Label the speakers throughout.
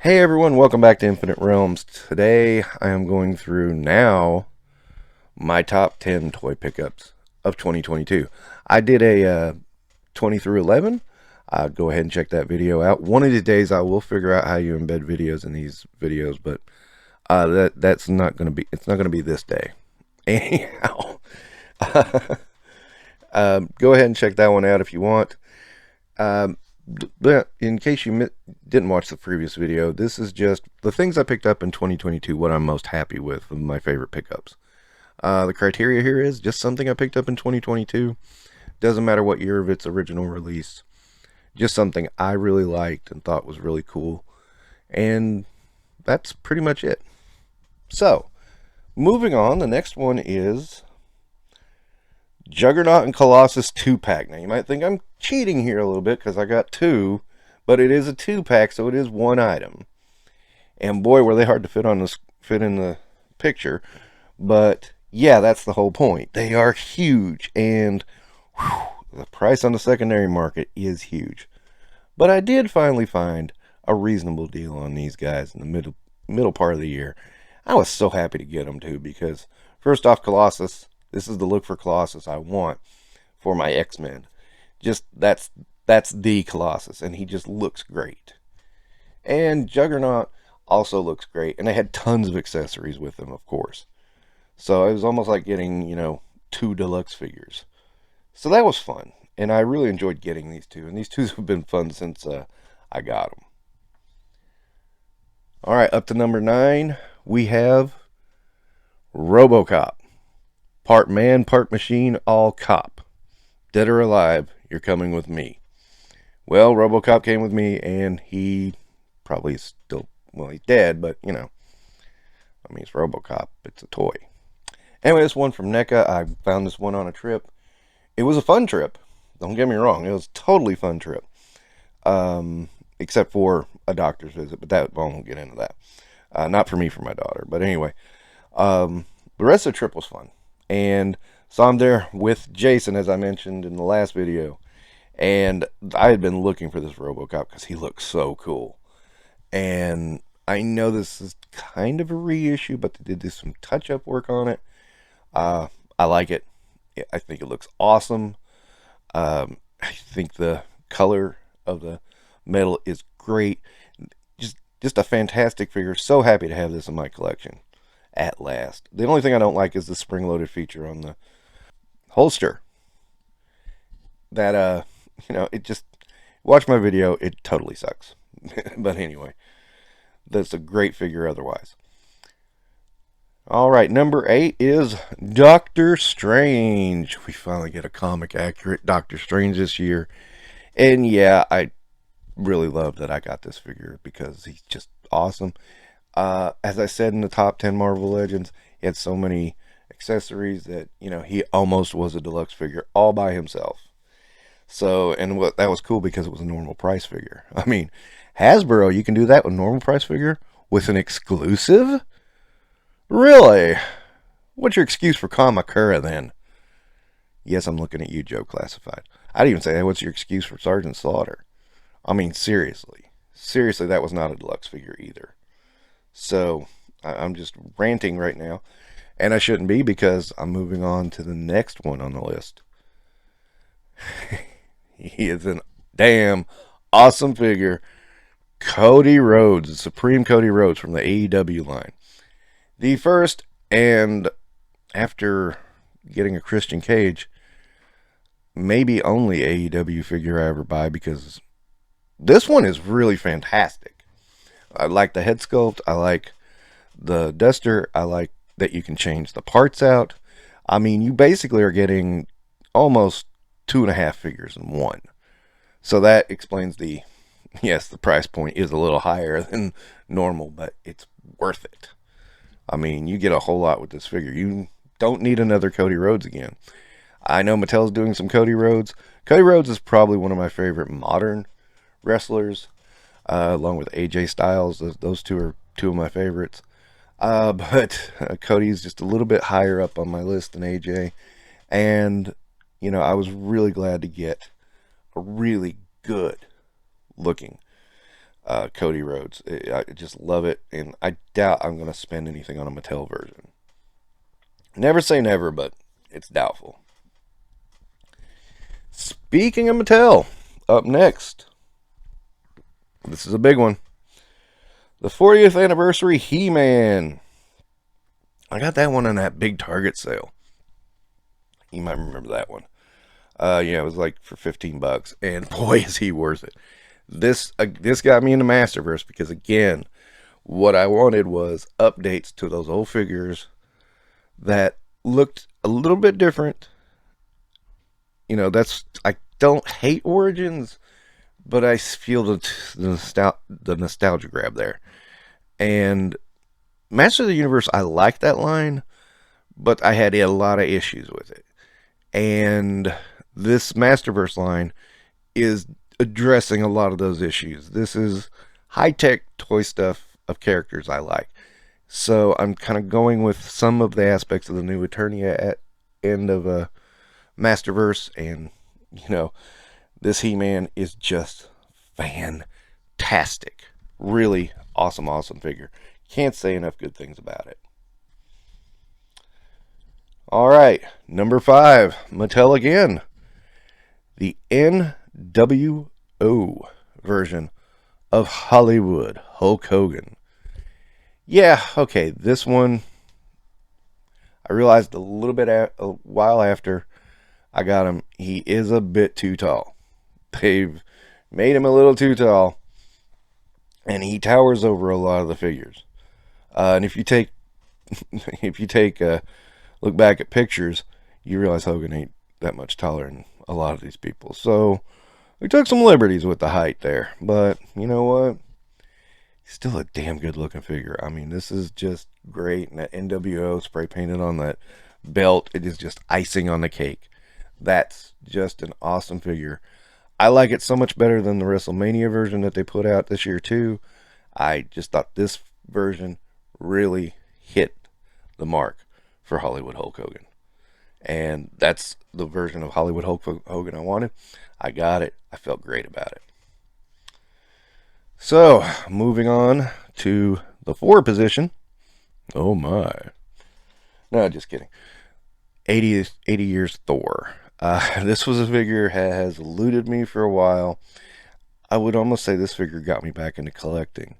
Speaker 1: Hey everyone, welcome back to Infinite Realms. Today I am going through now my top 10 toy pickups of 2022. I did a 20 through 11. Go ahead and check that video out. One of these days I will figure out how you embed videos in these videos, but that's not going to be, it's not going to be this day. Anyhow, go ahead and check that one out if you want. But in case you didn't watch the previous video, this is just the things I picked up in 2022, what I'm most happy with my favorite pickups. The criteria here is just something I picked up in 2022. Doesn't matter what year of its original release. Just something I really liked and thought was really cool. And that's pretty much it. So, moving on, the next one is Juggernaut and Colossus 2-pack. Now, you might think I'm cheating here a little bit because I got two, but it is a 2-pack, so it is one item. And boy, were they hard to fit in the picture. But yeah, that's the whole point. They are huge, and the price on the secondary market is huge. But I did finally find a reasonable deal on these guys in the middle part of the year. I was so happy to get them too, because first off, Colossus. This is the look for Colossus I want for my X-Men. Just that's the Colossus, and he just looks great. And Juggernaut also looks great, and they had tons of accessories with them, of course. So it was almost like getting, two deluxe figures. So that was fun, and I really enjoyed getting these two, and these two have been fun since I got them. All right, up to number 9, we have RoboCop. Part man, part machine, all cop. Dead or alive, you're coming with me. Well, RoboCop came with me, and he probably is still, well, he's dead, but, it's RoboCop. It's a toy. Anyway, this one from NECA, I found this one on a trip. It was a fun trip. Don't get me wrong. It was a totally fun trip. Except for a doctor's visit, but I won't get into that. Not for me, for my daughter. But anyway, the rest of the trip was fun. And so I'm there with Jason, as I mentioned in the last video, and I had been looking for this RoboCop because he looks so cool. And I know this is kind of a reissue, but they did do some touch-up work on it. I like it. I think it looks awesome. I think the color of the metal is great. Just a fantastic figure. So happy to have this in my collection. At last. The only thing I don't like is the spring-loaded feature on the holster. That, it just... Watch my video, it totally sucks. But anyway, that's a great figure otherwise. Alright, number 8 is Doctor Strange. We finally get a comic-accurate Doctor Strange this year. And yeah, I really love that I got this figure because he's just awesome. As I said in the top 10 Marvel Legends, he had so many accessories that, he almost was a deluxe figure all by himself. So, and that was cool because it was a normal price figure. I mean, Hasbro, you can do that with a normal price figure with an exclusive? Really? What's your excuse for Kamakura then? Yes, I'm looking at you, Joe Classified. I'd even say, hey, what's your excuse for Sergeant Slaughter? I mean, seriously. Seriously, that was not a deluxe figure either. So, I'm just ranting right now. And I shouldn't be because I'm moving on to the next one on the list. He is a damn awesome figure. Cody Rhodes, the Supreme Cody Rhodes from the AEW line. The first, and after getting a Christian Cage, maybe only AEW figure I ever buy, because this one is really fantastic. I like the head sculpt. I like the duster. I like that you can change the parts out. I mean, you basically are getting almost 2.5 figures in one. So that explains the price point is a little higher than normal, but it's worth it. I mean, you get a whole lot with this figure. You don't need another Cody Rhodes again. I know Mattel's doing some Cody Rhodes. Cody Rhodes is probably one of my favorite modern wrestlers. Along with AJ Styles. Those two are two of my favorites. But Cody's just a little bit higher up on my list than AJ. And, I was really glad to get a really good looking Cody Rhodes. I just love it, and I doubt I'm going to spend anything on a Mattel version. Never say never, but it's doubtful. Speaking of Mattel, up next, this is a big one. The 40th anniversary HeMan. I got that one on that big Target sale. You might remember that one. Yeah, it was like for $15, and boy, is he worth it. This got me into Masterverse because, again, what I wanted was updates to those old figures that looked a little bit different. You know, I don't hate Origins, but I feel the nostalgia grab there. And Master of the Universe, I like that line, but I had a lot of issues with it. And this Masterverse line is addressing a lot of those issues. This is high-tech toy stuff of characters I like. So I'm kind of going with some of the aspects of the new Eternia at end of Masterverse, and you know, this He-Man is just fantastic. Really awesome figure. Can't say enough good things about it. Alright, number 5, Mattel again. The NWO version of Hollywood Hulk Hogan. Yeah, okay, this one, I realized a while after I got him, he is a bit too tall. They've made him a little too tall, and he towers over a lot of the figures. And if you take look back at pictures, you realize Hogan ain't that much taller than a lot of these people. So we took some liberties with the height there, but you know what? He's still a damn good looking figure. I mean, this is just great, and that NWO spray painted on that belt, it is just icing on the cake. That's just an awesome figure. I like it so much better than the WrestleMania version that they put out this year too. I just thought this version really hit the mark for Hollywood Hulk Hogan. And that's the version of Hollywood Hulk Hogan I wanted. I got it. I felt great about it. So, moving on to the 4 position. Oh my. No, just kidding. 80 years Thor. This was a figure has eluded me for a while. I would almost say this figure got me back into collecting,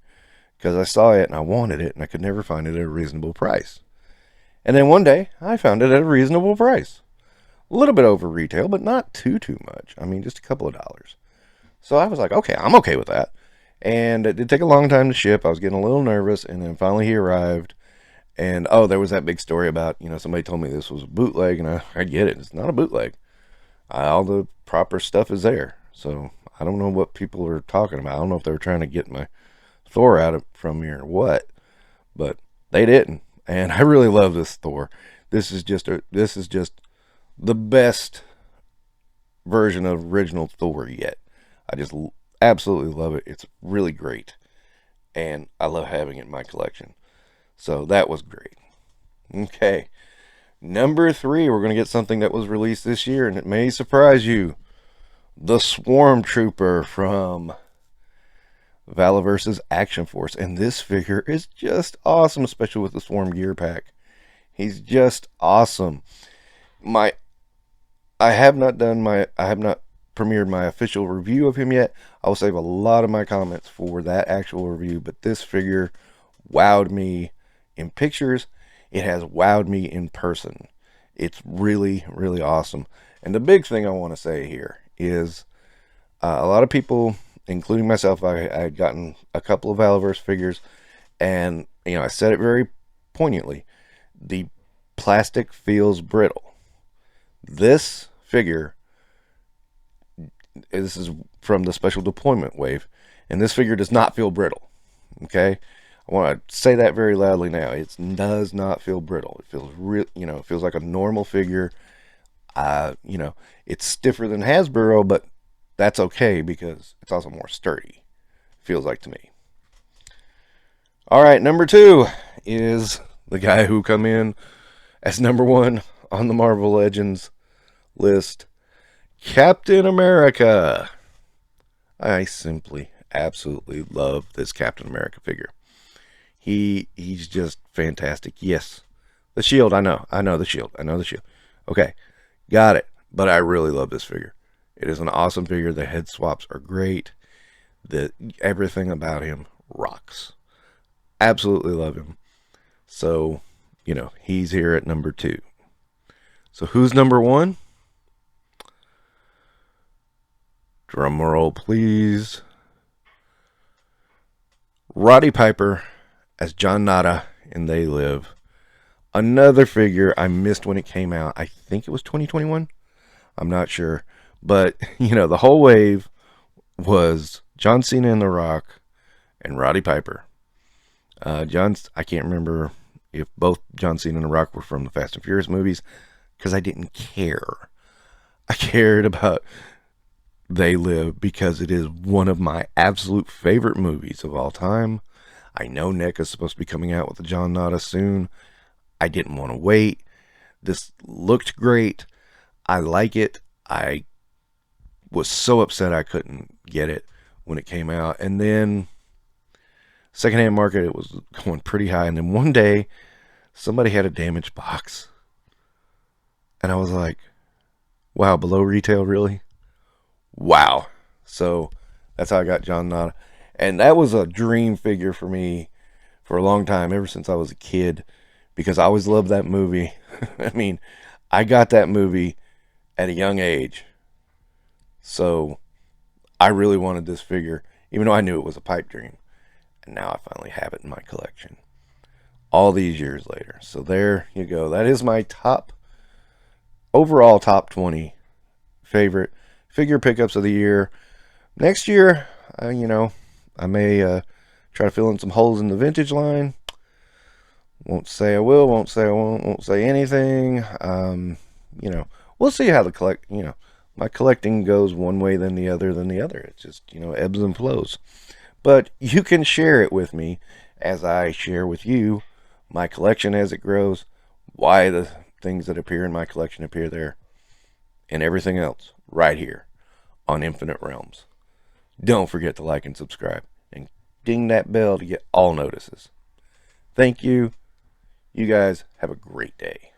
Speaker 1: because I saw it and I wanted it and I could never find it at a reasonable price. And then one day I found it at a reasonable price. A little bit over retail, but not too much. I mean, just a couple of dollars. So I was like, okay, I'm okay with that. And it did take a long time to ship. I was getting a little nervous, and then finally he arrived. And there was that big story about, somebody told me this was a bootleg, and I get it. It's not a bootleg. All the proper stuff is there. So I don't know what people are talking about. I don't know if they were trying to get my Thor from me or what, but they didn't. And I really love this Thor. This is just the best version of original Thor yet. I just absolutely love it. It's really great, and I love having it in my collection. So that was great. Okay, number 3, we're going to get something that was released this year, and it may surprise you. The Swarm Trooper from Valaverse's Action Force. And this figure is just awesome, especially with the Swarm gear pack. He's just awesome. I have not premiered my official review of him yet. I'll save a lot of my comments for that actual review, but this figure wowed me in pictures. It has wowed me in person. It's really, really awesome. And the big thing I want to say here is a lot of people, including myself, I had gotten a couple of Valaverse figures, and I said it very poignantly. The plastic feels brittle. This figure, this is from the special deployment wave, and this figure does not feel brittle. Okay, I want to say that very loudly now. It does not feel brittle. It feels real. It feels like a normal figure. It's stiffer than Hasbro, but that's okay because it's also more sturdy. Feels like to me. All right, number 2 is the guy who come in as number 1 on the Marvel Legends list, Captain America. I simply absolutely love this Captain America figure. He's just fantastic. Yes, the shield, I know the shield. Okay, got it. But I really love this figure. It is an awesome figure. The head swaps are great. Everything about him rocks. Absolutely love him. So, he's here at number 2. So who's number 1? Drum roll, please. Roddy Piper as John Nada in They Live. Another figure I missed when it came out. I think it was 2021. I'm not sure. But, the whole wave was John Cena and The Rock and Roddy Piper. I can't remember if both John Cena and The Rock were from the Fast and Furious movies, because I didn't care. I cared about They Live because it is one of my absolute favorite movies of all time. I know NECA's supposed to be coming out with the John Nada soon. I didn't want to wait. This looked great. I like it. I was so upset I couldn't get it when it came out. And then secondhand market, it was going pretty high. And then one day, somebody had a damaged box. And I was like, wow, below retail, really? Wow. So that's how I got John Nada. And that was a dream figure for me for a long time, ever since I was a kid, because I always loved that movie. I mean, I got that movie at a young age. So I really wanted this figure, even though I knew it was a pipe dream. And now I finally have it in my collection, all these years later. So there you go. That is my overall top 20 favorite figure pickups of the year. Next year, I may try to fill in some holes in the vintage line. Won't say I will, won't say I won't say anything. We'll see how my collecting goes one way than the other. It's just, ebbs and flows. But you can share it with me as I share with you my collection as it grows, why the things that appear in my collection appear there, and everything else right here on Infinite Realms. Don't forget to like and subscribe and ding that bell to get all notices. Thank you. You guys have a great day.